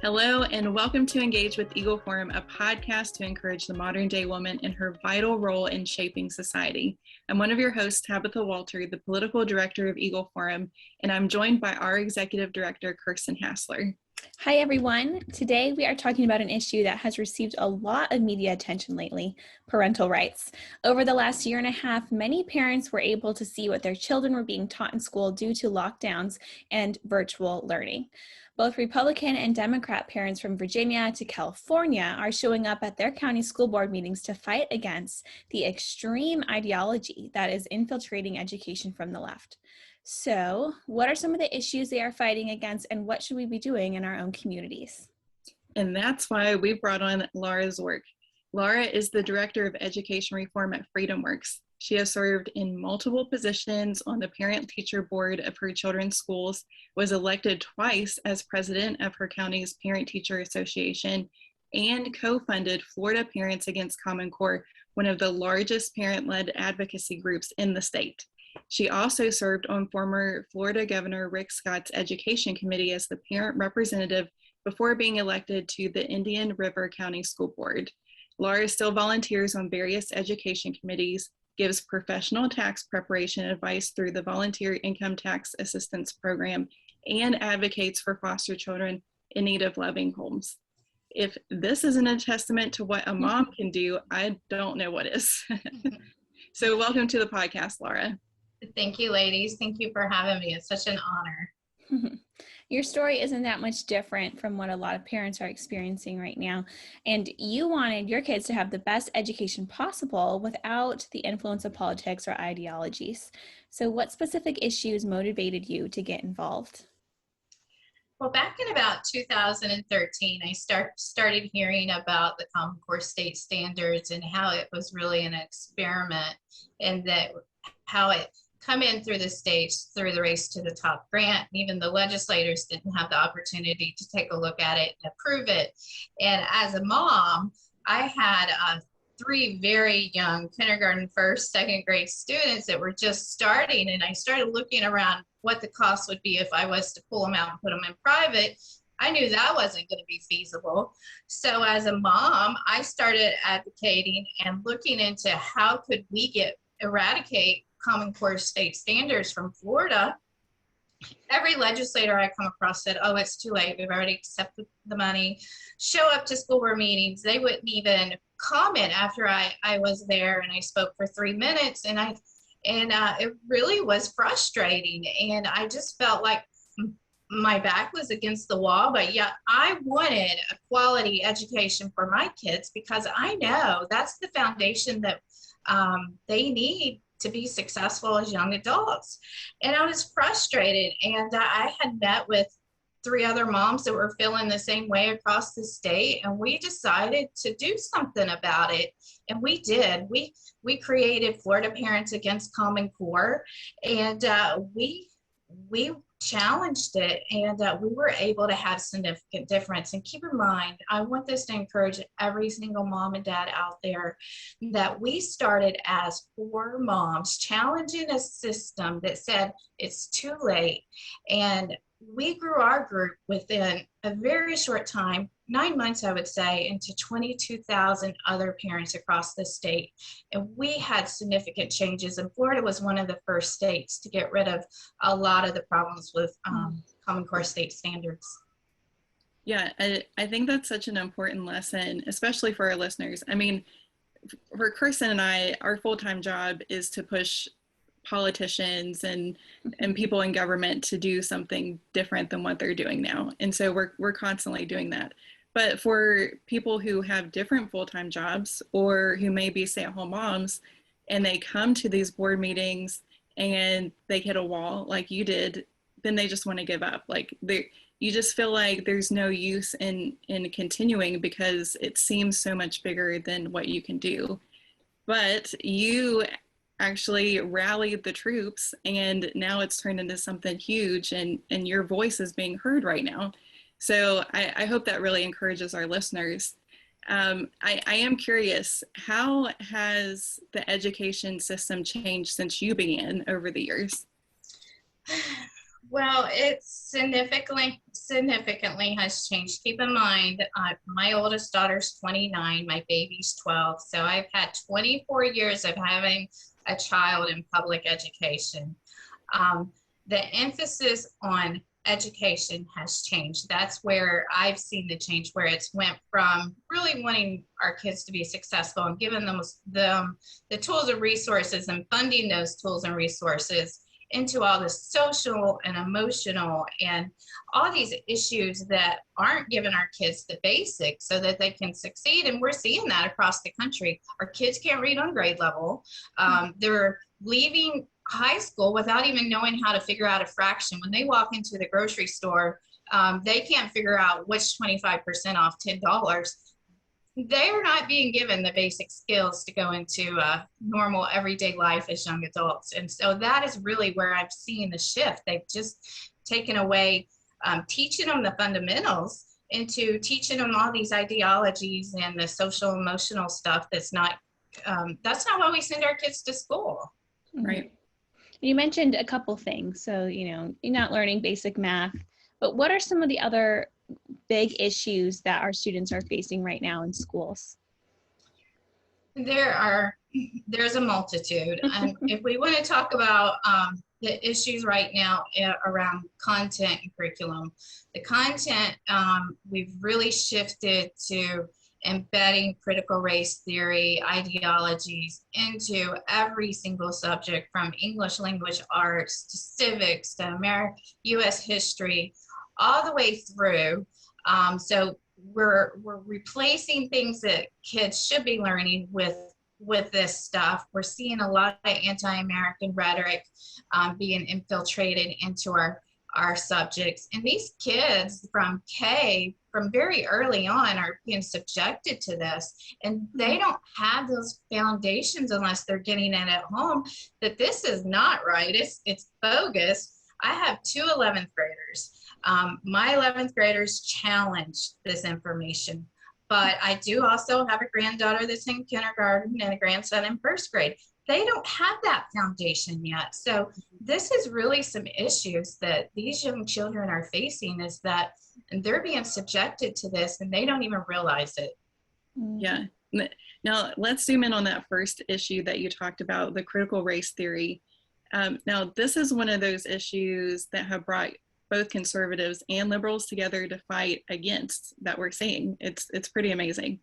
Hello, and welcome to Engage with Eagle Forum, a podcast to encourage the modern day woman in her vital role in shaping society. I'm one of your hosts, Tabitha Walter, the political director of Eagle Forum, and I'm joined by our executive director, Kirsten Hasler. Hi, everyone. Today we are talking about an issue that has received a lot of media attention lately, parental rights. Over the last year and a half, many parents were able to see what their children were being taught in school due to lockdowns and virtual learning. Both Republican and Democrat parents from Virginia to California are showing up at their county school board meetings to fight against the extreme ideology that is infiltrating education from the left. So, what are some of the issues they are fighting against, and what should we be doing in our own communities? And that's why we brought on Laura Zorc. Laura is the Director of Education Reform at FreedomWorks. She has served in multiple positions on the parent-teacher board of her children's schools, was elected twice as president of her county's Parent-Teacher Association, and co-funded Florida Parents Against Common Core, one of the largest parent-led advocacy groups in the state. She also served on former Florida Governor Rick Scott's Education Committee as the parent representative before being elected to the Indian River County School Board. Laura still volunteers on various education committees, gives professional tax preparation advice through the Volunteer Income Tax Assistance Program, and advocates for foster children in need of loving homes. If this isn't a testament to what a mom can do, I don't know what is. So welcome to the podcast, Laura. Thank you, ladies. Thank you for having me. It's such an honor. Your story isn't that much different from what a lot of parents are experiencing right now. And you wanted your kids to have the best education possible without the influence of politics or ideologies. So what specific issues motivated you to get involved? Well, back in about 2013, I started hearing about the Common Core state standards and how it was really an experiment, and that how it come in through the states through the Race to the Top grant. Even the legislators didn't have the opportunity to take a look at it and approve it. And as a mom, I had three very young kindergarten, first, second grade students that were just starting. And I started looking around what the cost would be if I was to pull them out and put them in private. I knew that wasn't going to be feasible. So as a mom, I started advocating and looking into how could we eradicate Common Core state standards from Florida. Every legislator I come across said, oh, it's too late. We've already accepted the money. Show up to school board meetings. They wouldn't even comment after I was there, and I spoke for 3 minutes, and it really was frustrating. And I just felt like my back was against the wall, but yet I wanted a quality education for my kids, because I know that's the foundation that they need to be successful as young adults. And I was frustrated, and I had met with 3 other moms that were feeling the same way across the state, and we decided to do something about it. And we did. We created Florida Parents Against Common Core, and we challenged it, and we were able to have significant difference. And keep in mind, I want this to encourage every single mom and dad out there, that we started as 4 moms challenging a system that said it's too late. And we grew our group within a very short time, 9 months, I would say, into 22,000 other parents across the state. And we had significant changes. And Florida was one of the first states to get rid of a lot of the problems with Common Core state standards. Yeah, I think that's such an important lesson, especially for our listeners. I mean, for Kirsten and I, our full-time job is to push politicians and people in government to do something different than what they're doing now. And so we're constantly doing that. But for people who have different full-time jobs, or who may be stay-at-home moms, and they come to these board meetings and they hit a wall like you did, then they just want to give up. Like you just feel like there's no use in continuing, because it seems so much bigger than what you can do. But you actually rallied the troops, and now it's turned into something huge, and your voice is being heard right now. So I hope that really encourages our listeners. I am curious, how has the education system changed since you began over the years? Well, it significantly has changed. Keep in mind, my oldest daughter's 29, my baby's 12. So I've had 24 years of having a child in public education. The emphasis on education has changed. That's where I've seen the change, where it's went from really wanting our kids to be successful and giving them the tools and resources and funding those tools and resources into all the social and emotional and all these issues that aren't giving our kids the basics so that they can succeed. And we're seeing that across the country. Our kids can't read on grade level. They're leaving high school without even knowing how to figure out a fraction. When they walk into the grocery store, they can't figure out which 25% off $10. They're not being given the basic skills to go into normal everyday life as young adults. And so that is really where I've seen the shift. They've just taken away teaching them the fundamentals into teaching them all these ideologies and the social emotional stuff that's not why we send our kids to school. Right. You mentioned a couple things. So, you're not learning basic math, but what are some of the other big issues that our students are facing right now in schools? There's a multitude. And if we want to talk about the issues right now around content and curriculum, the content, we've really shifted to embedding critical race theory ideologies into every single subject, from English language arts to civics to U.S. history, all the way through. So we're replacing things that kids should be learning with this stuff. We're seeing a lot of anti-American rhetoric being infiltrated into our subjects. And these kids from very early on are being subjected to this. And they don't have those foundations unless they're getting it at home, that this is not right. It's bogus. I have two 11th graders. My 11th graders challenged this information, but I do also have a granddaughter that's in kindergarten and a grandson in first grade. They don't have that foundation yet. So this is really some issues that these young children are facing, is that they're being subjected to this and they don't even realize it. Yeah. Now let's zoom in on that first issue that you talked about, the critical race theory. Now this is one of those issues that have brought both conservatives and liberals together to fight against, that we're seeing. It's pretty amazing.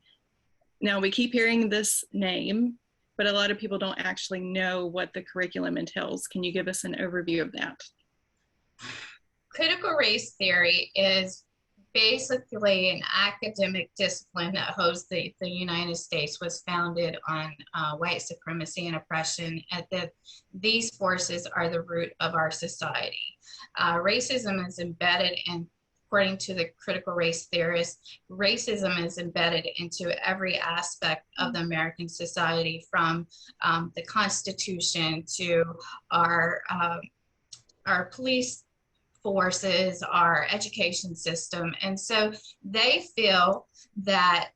Now we keep hearing this name, but a lot of people don't actually know what the curriculum entails. Can you give us an overview of that? Critical race theory is basically an academic discipline that holds the United States was founded on white supremacy and oppression, and that these forces are the root of our society. Racism is embedded in, according to the critical race theorists, racism is embedded into every aspect of the American society, from the Constitution to our police forces, our education system. And so they feel that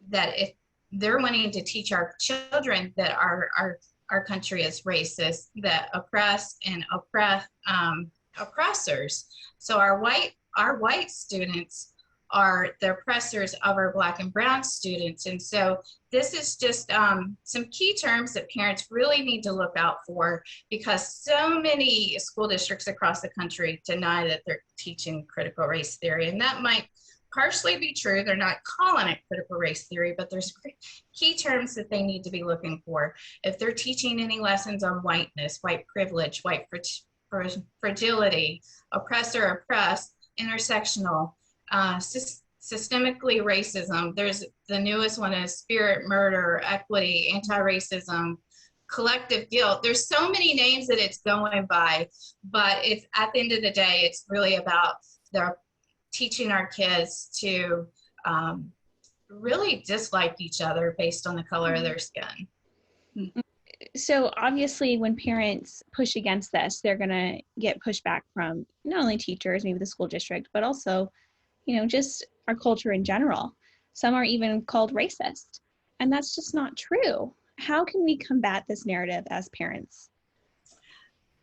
if they're wanting to teach our children that our country is racist, that oppressed and oppressors. So our white students are the oppressors of our Black and brown students. And so this is just some key terms that parents really need to look out for, because so many school districts across the country deny that they're teaching critical race theory. And that might partially be true. They're not calling it critical race theory, but there's key terms that they need to be looking for. If they're teaching any lessons on whiteness, white privilege, white fragility, oppressor, oppressed, intersectional, systemically racism. There's the newest one is spirit, murder, equity, anti-racism, collective guilt. There's so many names that it's going by, but it's at the end of the day, it's really about teaching our kids to really dislike each other based on the color of their skin. So obviously when parents push against this, they're going to get pushback from not only teachers, maybe the school district, but also, just our culture in general. Some are even called racist, and that's just not true. How can we combat this narrative as parents?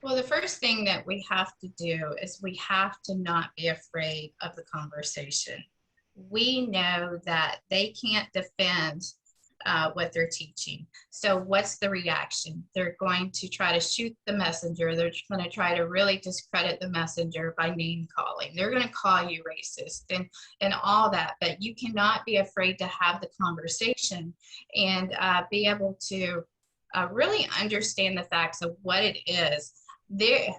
Well, the first thing that we have to do is we have to not be afraid of the conversation. We know that they can't defend what they're teaching. So what's the reaction? They're going to try to shoot the messenger. They're going to try to really discredit the messenger by name calling. They're going to call you racist and all that, but you cannot be afraid to have the conversation and be able to really understand the facts of what it is. They're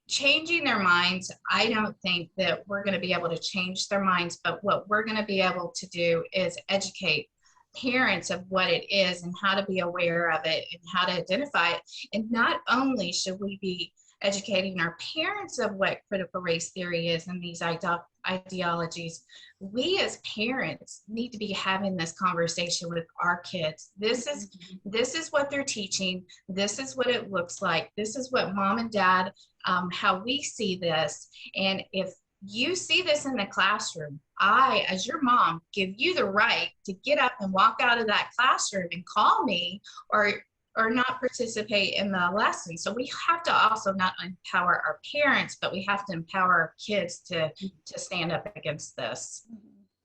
changing their minds. I don't think that we're going to be able to change their minds, but what we're going to be able to do is educate parents of what it is and how to be aware of it and how to identify it. And not only should we be educating our parents of what critical race theory is and these ideologies, we as parents need to be having this conversation with our kids. This is what they're teaching. This is what it looks like. This is what mom and dad, how we see this. And if you see this in the classroom, I, as your mom, give you the right to get up and walk out of that classroom and call me or not participate in the lesson. So we have to also not empower our parents, but we have to empower our kids to stand up against this.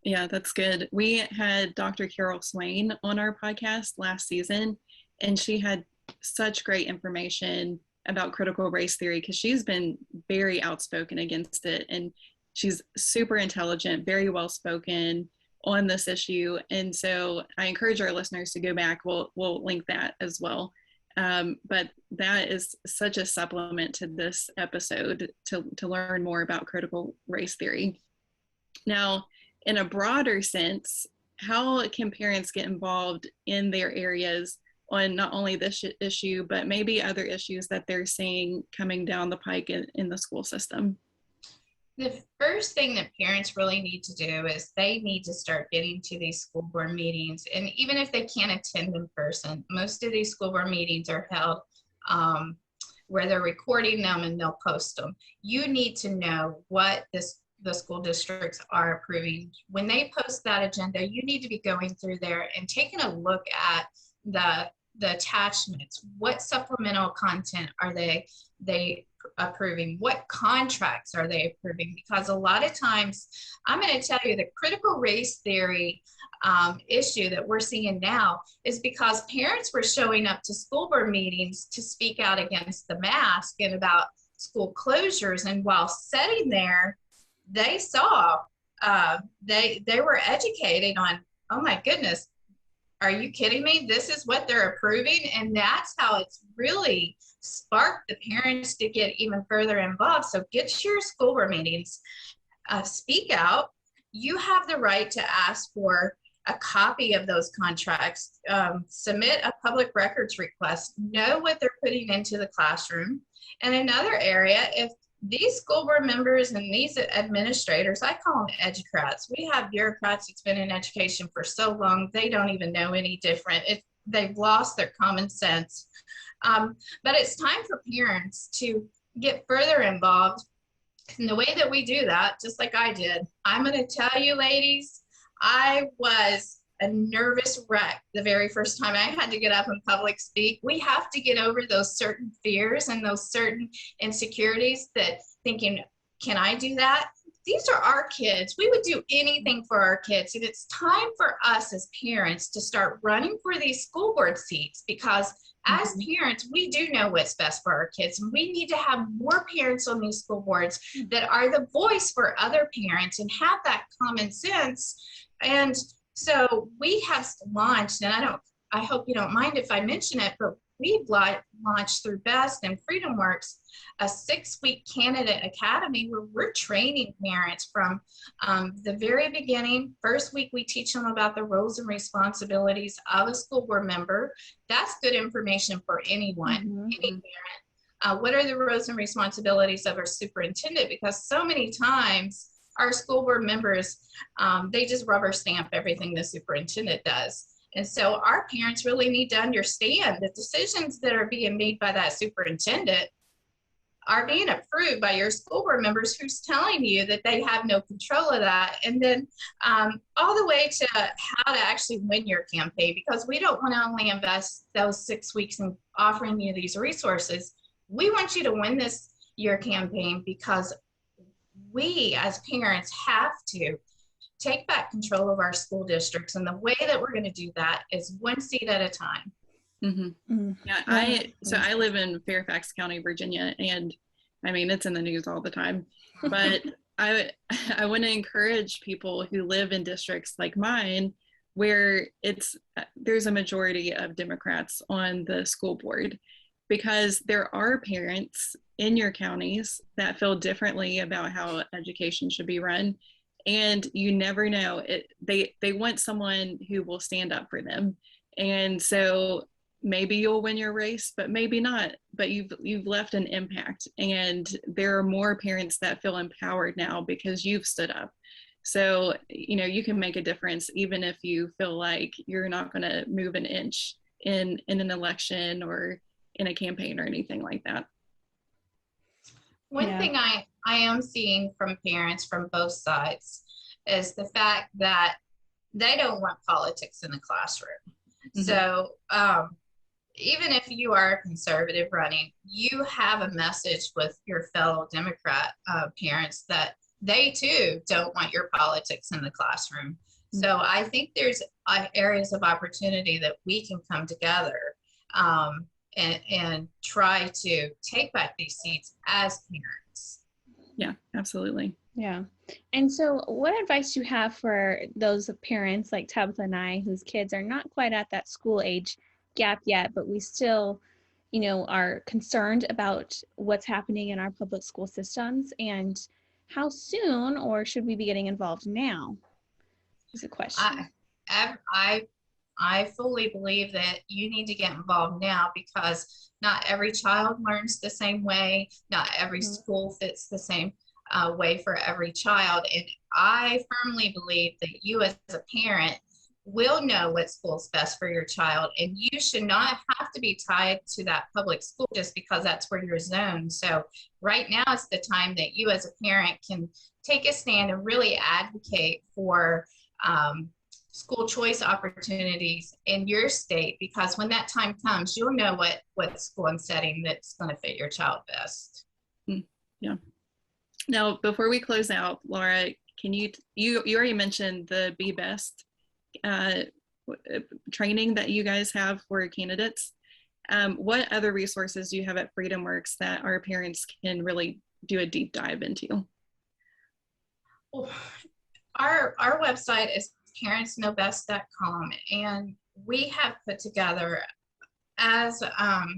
Yeah, that's good. We had Dr. Carol Swain on our podcast last season, and she had such great information about critical race theory because she's been very outspoken against it, and she's super intelligent, very well spoken on this issue. And so I encourage our listeners to go back. We'll link that as well. But that is such a supplement to this episode to learn more about critical race theory. Now, in a broader sense, how can parents get involved in their areas on not only this issue, but maybe other issues that they're seeing coming down the pike in the school system? The first thing that parents really need to do is they need to start getting to these school board meetings. And even if they can't attend in person, most of these school board meetings are held where they're recording them and they'll post them. You need to know what the school districts are approving. When they post that agenda, you need to be going through there and taking a look at the attachments. What supplemental content are they approving? What contracts are they approving? Because a lot of times, I'm going to tell you, the critical race theory issue that we're seeing now is because parents were showing up to school board meetings to speak out against the mask and about school closures, and while sitting there, they saw they were educated on, oh my goodness, are you kidding me? This is what they're approving. And that's how it's really sparked the parents to get even further involved. So get to your school board meetings, speak out. You have the right to ask for a copy of those contracts, submit a public records request, know what they're putting into the classroom. And another area, if these school board members and these administrators, I call them educrats. We have bureaucrats that's been in education for so long, they don't even know any different. They've lost their common sense. But it's time for parents to get further involved. And the way that we do that, just like I did, I'm going to tell you, ladies, I was a nervous wreck the very first time I had to get up and public speak. We have to get over those certain fears and those certain insecurities that thinking, can I do that? These are our kids. We would do anything for our kids. And it's time for us as parents to start running for these school board seats, because as parents, we do know what's best for our kids. And we need to have more parents on these school boards that are the voice for other parents and have that common sense. And so we have launched, and I hope you don't mind if I mention it, but we've launched through BEST and FreedomWorks a 6-week candidate academy where we're training parents from the very beginning. First week, we teach them about the roles and responsibilities of a school board member. That's good information for anyone, any parent. What are the roles and responsibilities of our superintendent? Because so many times, our school board members, they just rubber stamp everything the superintendent does. And so our parents really need to understand the decisions that are being made by that superintendent are being approved by your school board members who's telling you that they have no control of that. And then all the way to how to actually win your campaign, because we don't want to only invest those 6 weeks in offering you these resources. we want you to win this year campaign because we as parents have to take back control of our school districts. And the way that we're going to do that is one seat at a time. Mm-hmm. Mm-hmm. Yeah, I live in Fairfax County, Virginia, and I mean, it's in the news all the time, but I want to encourage people who live in districts like mine, where there's a majority of Democrats on the school board, because there are parents in your counties that feel differently about how education should be run. And you never know, they want someone who will stand up for them. And so maybe you'll win your race, but maybe not. But you've left an impact, and there are more parents that feel empowered now because you've stood up. So, you can make a difference even if you feel like you're not going to move an inch in an election or in a campaign or anything like that. One thing I am seeing from parents from both sides is the fact that they don't want politics in the classroom. Mm-hmm. So even if you are a conservative running, you have a message with your fellow Democrat parents that they too don't want your politics in the classroom. Mm-hmm. So I think there's areas of opportunity that we can come together and try to take back these seats as parents. Yeah, absolutely. Yeah. And so what advice do you have for those parents like Tabitha and I, whose kids are not quite at that school age gap yet, but we still, are concerned about what's happening in our public school systems, and how soon, or should we be getting involved now? Is a question. I fully believe that you need to get involved now, because not every child learns the same way. Not every mm-hmm. school fits the same way for every child. And I firmly believe that you as a parent will know what school's best for your child, and you should not have to be tied to that public school just because that's where you're zoned. So right now is the time that you as a parent can take a stand and really advocate for school choice opportunities in your state, because when that time comes, you'll know what school and setting that's going to fit your child best. Yeah. Now, before we close out, Laura, can you already mentioned the Be Best training that you guys have for candidates. What other resources do you have at FreedomWorks that our parents can really do a deep dive into? Well, our website is parentsknowbest.com, and we have put together, as a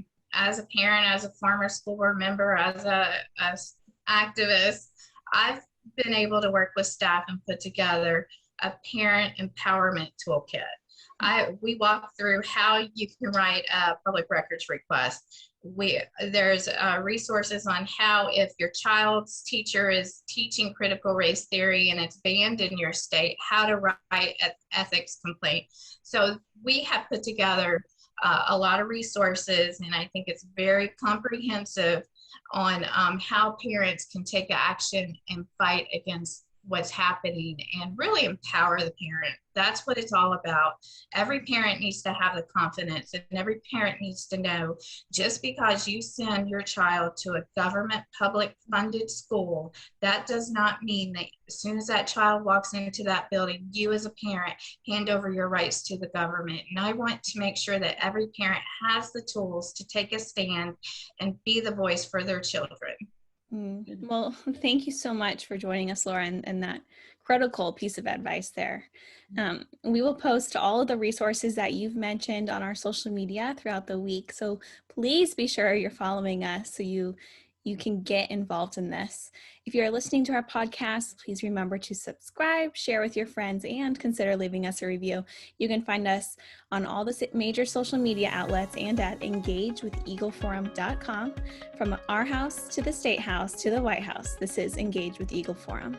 parent, as a former school board member, as activist, I've been able to work with staff and put together a parent empowerment toolkit. We walk through how you can write a public records request. There's resources on how, if your child's teacher is teaching critical race theory and it's banned in your state, how to write an ethics complaint. So we have put together a lot of resources, and I think it's very comprehensive on how parents can take action and fight against what's happening and really empower the parent. That's what it's all about. Every parent needs to have the confidence, and every parent needs to know, just because you send your child to a government public funded school, that does not mean that as soon as that child walks into that building, you as a parent hand over your rights to the government. And I want to make sure that every parent has the tools to take a stand and be the voice for their children. Well, thank you so much for joining us, Laura, and that critical piece of advice there. We will post all of the resources that you've mentioned on our social media throughout the week. So please be sure you're following us so you can get involved in this. If you're listening to our podcast, please remember to subscribe, share with your friends, and consider leaving us a review. You can find us on all the major social media outlets and at engagewitheagleforum.com. From our house to the State House to the White House, this is Engage with Eagle Forum.